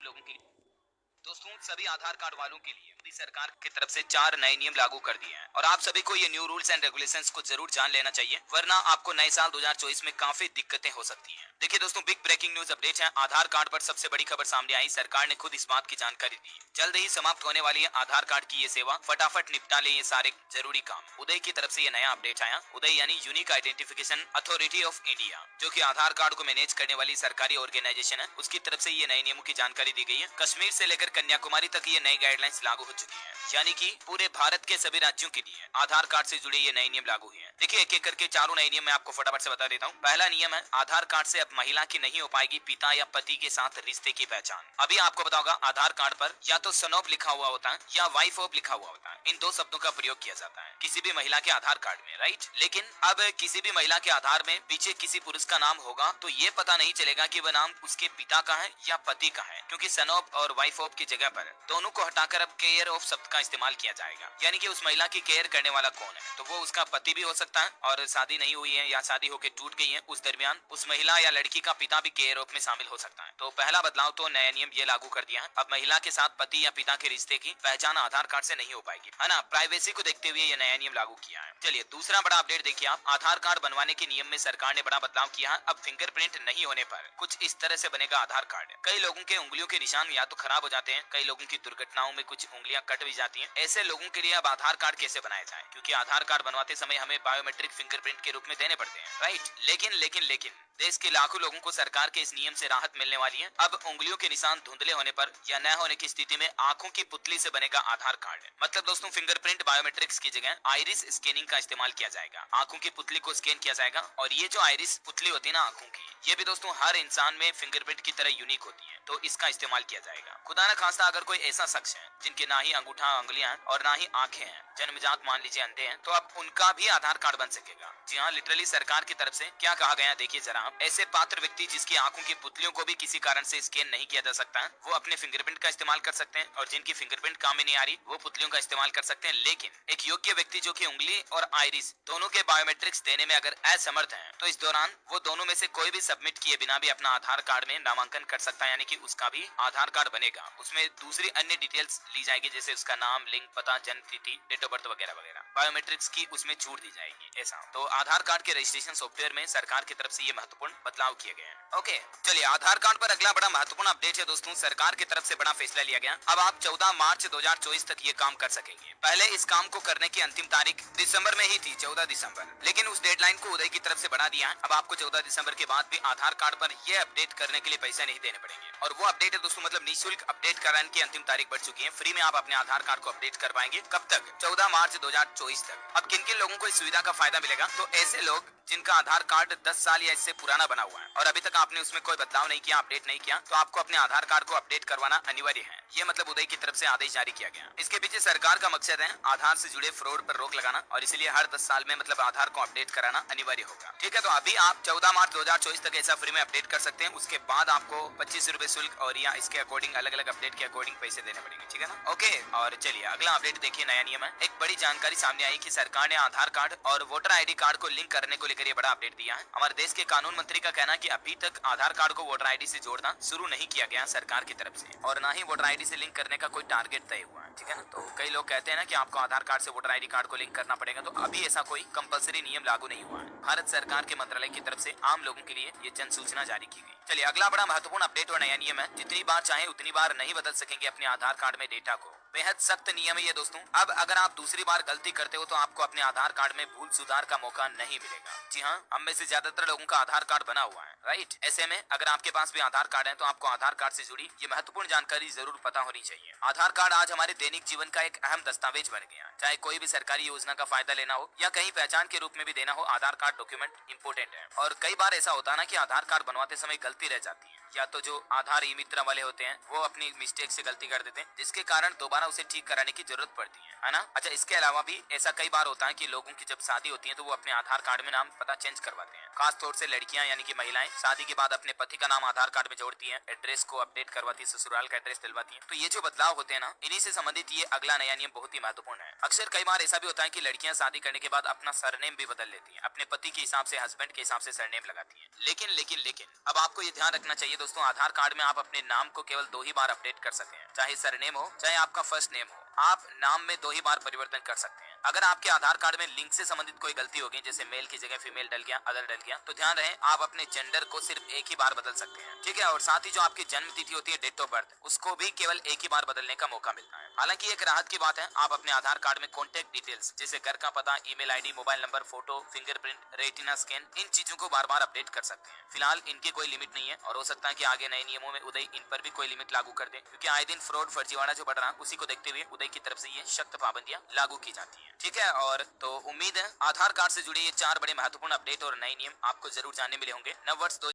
लोगों के लिए दोस्तों सभी आधार कार्ड वालों के लिए मोदी सरकार की तरफ से 4 नए नियम लागू कर दिए हैं और आप सभी को ये न्यू रूल्स एंड रेगुलेशंस को जरूर जान लेना चाहिए, वरना आपको नए साल 2024 में काफी दिक्कतें हो सकती हैं। देखिए दोस्तों, बिग ब्रेकिंग न्यूज अपडेट है। आधार कार्ड पर सबसे बड़ी खबर सामने आई। सरकार ने खुद इस बात की जानकारी दी। जल्द ही समाप्त होने वाली है आधार कार्ड की ये सेवा। फटाफट निपटा ले ये सारे जरूरी काम। उदय की तरफ से ये नया अपडेट आया। उदय यानी unique identification authority of India, जो कि आधार कार्ड को मैनेज करने वाली सरकारी ऑर्गेनाइजेशन है, उसकी तरफ से ये नए नियमों की जानकारी दी गई है। कश्मीर से लेकर कन्याकुमारी तक ये नई गाइडलाइंस लागू हो चुकी है, यानी कि पूरे भारत के सभी राज्यों के लिए आधार कार्ड से जुड़े ये नए नियम लागू हुए हैं। देखिए एक एक करके चारों नए नियम मैं आपको फटाफट से बता देता हूँ। पहला नियम है, आधार कार्ड से अब महिला की नहीं हो पाएगी पिता या पति के साथ रिश्ते की पहचान। अभी आपको पता होगा आधार कार्ड पर या तो सन ऑफ लिखा हुआ होता है या वाइफ ऑफ लिखा हुआ होता है। इन दो शब्दों का प्रयोग किया जाता है किसी भी महिला के आधार कार्ड में, राइट। लेकिन अब किसी भी महिला के आधार में पीछे किसी पुरुष का नाम होगा तो ये पता नहीं चलेगा कि वह नाम उसके पिता का है या पति का है, क्योंकि सन ऑफ और वाइफ ऑफ की जगह पर दोनों को हटाकर अब केयर ऑफ शब्द का इस्तेमाल किया जाएगा। यानी कि उस महिला की केयर करने वाला कौन है, तो वो उसका पति भी हो सकता है और शादी नहीं हुई है या शादी होकर टूट गई है, उस दरमियान उस महिला या लड़की का पिता भी केयर ऑफ में शामिल हो सकता है। तो पहला बदलाव तो नया नियम ये लागू कर दिया है। अब महिला के साथ पति या पिता के रिश्ते की पहचान आधार कार्ड से नहीं हो पाएगी, है ना। प्राइवेसी को देखते हुए ये नया नियम लागू किया है। चलिए दूसरा बड़ा अपडेट देखिए आप। आधार कार्ड बनवाने के नियम में सरकार ने बड़ा बदलाव किया है। अब फिंगरप्रिंट नहीं होने पर कुछ इस तरह से बनेगा आधार कार्ड। कई लोगों के उंगलियों के निशान या तो खराब हो जाते हैं, कई लोगों की दुर्घटनाओं में कुछ उंगलियां कट भी जाती हैं। ऐसे लोगों के लिए अब आधार कार्ड कैसे बनाया जाए, क्योंकि आधार कार्ड बनवाते समय हमें बायोमेट्रिक फिंगरप्रिंट के रूप में देने पड़ते हैं, राइट। लेकिन लेकिन लेकिन देश के लाखों लोगों को सरकार के इस नियम से राहत मिलने वाली है। अब उंगलियों के निशान धुंधले होने पर या न होने की स्थिति में आंखों की पुतली से बनेगा आधार कार्ड। मतलब दोस्तों, फिंगरप्रिंट बायोमेट्रिक्स की जगह आइरिस स्कैनिंग का इस्तेमाल किया जाएगा। आंखों की पुतली को स्कैन किया जाएगा और ये जो आइरिस पुतली होती है ना आंखों की, ये भी दोस्तों हर इंसान में फिंगरप्रिंट की तरह यूनिक होती है, तो इसका इस्तेमाल किया जाएगा। खुदा न खास्ता अगर कोई ऐसा शख्स है जिनके ना ही अंगूठा उंगलियां और ना ही आंखें हैं, जन्मजात मान लीजिए अंधे हैं, तो अब उनका भी आधार कार्ड बन सकेगा। जी हाँ, लिटरली सरकार की तरफ से क्या कहा गया देखिए जरा आप। ऐसे पात्र व्यक्ति जिसकी आंखों की पुतलियों को भी किसी कारण से स्कैन नहीं किया जा सकता है, वो अपने फिंगरप्रिंट का इस्तेमाल कर सकते हैं, और जिनकी फिंगरप्रिंट काम में नहीं आ रही वो पुतलियों का इस्तेमाल कर सकते हैं। लेकिन एक योग्य व्यक्ति जो कि उंगली और आइरिस दोनों के बायोमेट्रिक्स देने में अगर असमर्थ है, तो इस दौरान वो दोनों में से कोई भी सबमिट किए बिना भी अपना आधार कार्ड में नामांकन कर सकता है, यानी कि उसका भी आधार कार्ड बनेगा। उसमें दूसरी अन्य डिटेल्स ली जाएगी, जैसे उसका नाम, लिंग, पता, जन्म तिथि, डेट ऑफ बर्थ वगैरह वगैरह। बायोमेट्रिक्स की उसमें छूट दी जाएगी। ऐसा तो आधार कार्ड के रजिस्ट्रेशन सॉफ्टवेयर में सरकार की तरफ से ये महत्वपूर्ण बदलाव किए गए हैं। ओके, चलिए आधार कार्ड पर अगला बड़ा महत्वपूर्ण अपडेट है दोस्तों। सरकार की तरफ से बड़ा फैसला लिया गया। अब आप 14 मार्च 2024 तक ये काम कर सकेंगे। पहले इस काम को करने की अंतिम तारीख दिसंबर में ही थी, 14 दिसंबर, लेकिन उस डेडलाइन को उदय की तरफ से बढ़ा दिया है। अब आपको 14 दिसंबर के बाद भी आधार कार्ड पर ये अपडेट करने के लिए पैसे नहीं देने पड़ेंगे। और वो अपडेट है दोस्तों, मतलब निःशुल्क अपडेट कराने की अंतिम तारीख बढ़ चुकी है। फ्री में आप अपने आधार कार्ड को अपडेट कर पाएंगे। कब तक? 14 मार्च 2024 तक। अब किन किन लोगों को इस सुविधा का फायदा मिलेगा, तो ऐसे लोग जिनका आधार कार्ड 10 साल या इससे पुराना बना हुआ है और अभी तक आपने उसमें कोई बदलाव नहीं किया, अपडेट नहीं किया, तो आपको अपने आधार कार्ड को अपडेट करवाना अनिवार्य है। ये मतलब उदय की तरफ से आदेश जारी किया गया। इसके पीछे सरकार का मकसद है आधार से जुड़े फ्रॉड पर रोक लगाना, और इसीलिए हर 10 साल में मतलब आधार को अपडेट कराना अनिवार्य होगा। ठीक है, तो अभी आप 14 मार्च 2024 तक ऐसा फ्री में अपडेट कर सकते हैं। उसके बाद आपको 25 रुपए शुल्क और या इसके अकॉर्डिंग अलग अलग अपडेट के अकॉर्डिंग पैसे देने पड़ेंगे। ठीक है ना। ओके, और चलिए अगला अपडेट देखिए। नया नियम है। एक बड़ी जानकारी सामने आई कि सरकार ने आधार कार्ड और वोटर आईडी कार्ड को लिंक करने को लेकर ये बड़ा अपडेट दिया है। हमारे देश के कानून मंत्री का कहना है कि अभी तक आधार कार्ड को वोटर आईडी से जोड़ना शुरू नहीं किया गया सरकार की तरफ से, और ना ही वोटर आईडी से लिंक करने का कोई टारगेट तय हुआ है। ठीक है ना। तो कई लोग कहते हैं ना कि आपको आधार कार्ड से वोटर आईडी कार्ड को लिंक करना पड़ेगा, तो अभी ऐसा कोई कंपलसरी नियम लागू नहीं हुआ है। भारत सरकार के मंत्रालय की तरफ से आम लोगों के लिए ये जन सूचना जारी की गई। चलिए अगला बड़ा महत्वपूर्ण अपडेट और नया नियम है। जितनी बार चाहे उतनी बार नहीं बदल सकेंगे अपने आधार कार्ड में डेटा को। बेहद सख्त नियम है ये दोस्तों। अब अगर आप दूसरी बार गलती करते हो तो आपको अपने आधार कार्ड में भूल सुधार का मौका नहीं मिलेगा। जी हाँ, हम में से ज्यादातर लोगों का आधार कार्ड बना हुआ है, राइट। ऐसे में अगर आपके पास भी आधार कार्ड है तो आपको आधार कार्ड से जुड़ी ये महत्वपूर्ण जानकारी जरूर पता होनी चाहिए। आधार कार्ड आज हमारे दैनिक जीवन का एक अहम दस्तावेज बन गया। चाहे कोई भी सरकारी योजना का फायदा लेना हो या कहीं पहचान के रूप में भी देना हो, आधार कार्ड डॉक्यूमेंट इंपोर्टेंट है। और कई बार ऐसा होता है ना कि आधार कार्ड बनवाते समय गलती रह जाती है, या तो जो आधार ई मित्र वाले होते हैं वो अपनी मिस्टेक से गलती कर देते हैं, जिसके कारण दोबारा उसे ठीक कराने की जरूरत पड़ती है ना। अच्छा, इसके अलावा भी ऐसा कई बार होता है कि लोगों की जब शादी होती है तो वो अपने आधार कार्ड में नाम पता चेंज करवाते हैं। खास तौर से लड़कियां यानी कि महिलाएं शादी के बाद अपने पति का नाम आधार कार्ड में जोड़ती हैं, एड्रेस को अपडेट करवाती है, ससुराल का एड्रेस डलवाती हैं। तो ये जो बदलाव होते हैं ना, इन्हीं से संबंधित ये अगला नया नियम बहुत ही महत्वपूर्ण है। अक्सर कई बार ऐसा भी होता है कि लड़कियां शादी करने के बाद अपना सरनेम भी बदल लेती हैं, अपने पति के हिसाब से, हस्बैंड के हिसाब से सरनेम लगाती हैं। लेकिन लेकिन लेकिन अब आपको ये ध्यान रखना चाहिए दोस्तों आधार कार्ड में आप अपने नाम को केवल 2 ही बार अपडेट कर सकते हैं, चाहे सरनेम हो चाहे आपका फर्स्ट नेम हो। आप नाम में 2 ही बार परिवर्तन कर सकते हैं। अगर आपके आधार कार्ड में लिंक से संबंधित कोई गलती होगी, जैसे मेल की जगह फीमेल डल गया, अदर डल गया, तो ध्यान रहे आप अपने जेंडर को सिर्फ एक ही बार बदल सकते हैं, ठीक है। और साथ ही जो आपकी जन्म तिथि होती है, डेट ऑफ बर्थ, उसको भी केवल एक ही बार बदलने का मौका मिलता है। हालांकि एक राहत की बात है, आप अपने आधार कार्ड में कॉन्टेक्ट डिटेल्स जैसे घर का पता, email ID, mobile number, photo, fingerprint, retina scan, इन चीजों को बार बार अपडेट कर सकते हैं। फिलहाल इनकी कोई लिमिट नहीं है और हो सकता है कि आगे नए नियमों में उदय इन पर भी कोई लिमिट लागू कर दे, क्योंकि आए दिन फ्रॉड फर्जीवाड़ा जो बढ़ रहा है, उसी को देखते हुए उदय की तरफ से ये सख्त पाबंदियां लागू की जाती हैं, ठीक है। और तो उम्मीद है आधार कार्ड से जुड़े ये 4 बड़े महत्वपूर्ण अपडेट और नए नियम आपको जरूर जानने मिले होंगे। नव वर्ष